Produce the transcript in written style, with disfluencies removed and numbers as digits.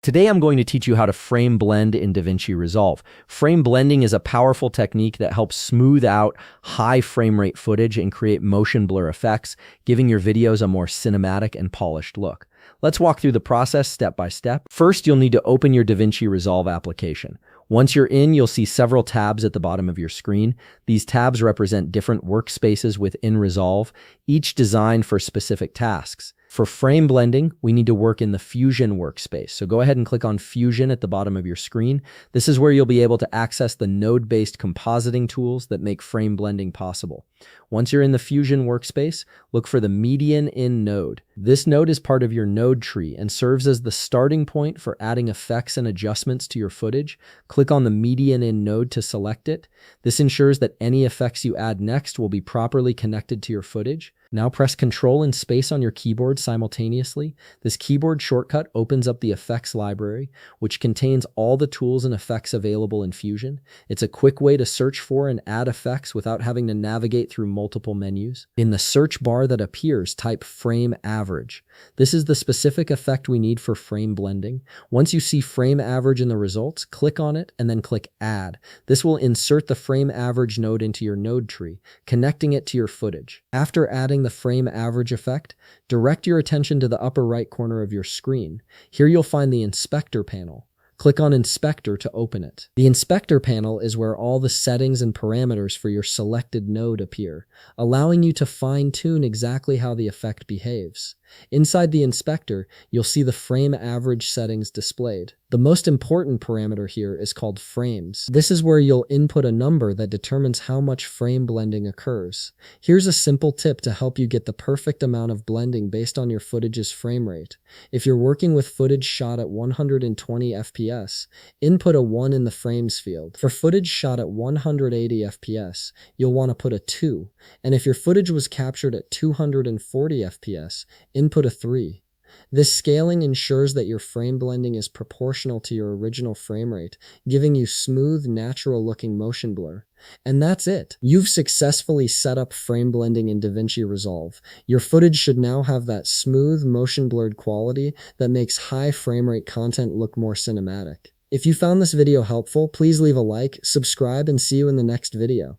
Today I'm going to teach you how to frame blend in DaVinci Resolve. Frame blending is a powerful technique that helps smooth out high frame rate footage and create motion blur effects, giving your videos a more cinematic and polished look. Let's walk through the process step by step. First, you'll need to open your DaVinci Resolve application. Once you're in, you'll see several tabs at the bottom of your screen. These tabs represent different workspaces within Resolve, each designed for specific tasks. For frame blending, we need to work in the Fusion workspace. So go ahead and click on Fusion at the bottom of your screen. This is where you'll be able to access the node-based compositing tools that make frame blending possible. Once you're in the Fusion workspace, look for the median in node. This node is part of your node tree and serves as the starting point for adding effects and adjustments to your footage. Click on the median in node to select it. This ensures that any effects you add next will be properly connected to your footage. Now press Ctrl and space on your keyboard simultaneously. This keyboard shortcut opens up the effects library, which contains all the tools and effects available in Fusion. It's a quick way to search for and add effects without having to navigate through multiple menus. In the search bar that appears, type frame average. This is the specific effect we need for frame blending. Once you see frame average in the results, click on it and then click add. This will insert the frame average node into your node tree, connecting it to your footage. After adding the frame average effect, direct your attention to the upper right corner of your screen. Here you'll find the inspector panel. Click on Inspector to open it. The Inspector panel is where all the settings and parameters for your selected node appear, allowing you to fine-tune exactly how the effect behaves. Inside the inspector, you'll see the frame average settings displayed. The most important parameter here is called frames. This is where you'll input a number that determines how much frame blending occurs. Here's a simple tip to help you get the perfect amount of blending based on your footage's frame rate. If you're working with footage shot at 120 FPS, input a 1 in the frames field. For footage shot at 180 FPS, you'll want to put a 2. And if your footage was captured at 240 FPS, input a 3. This scaling ensures that your frame blending is proportional to your original frame rate, giving you smooth, natural-looking motion blur. And that's it. You've successfully set up frame blending in DaVinci Resolve. Your footage should now have that smooth, motion-blurred quality that makes high frame rate content look more cinematic. If you found this video helpful, please leave a like, subscribe, and see you in the next video.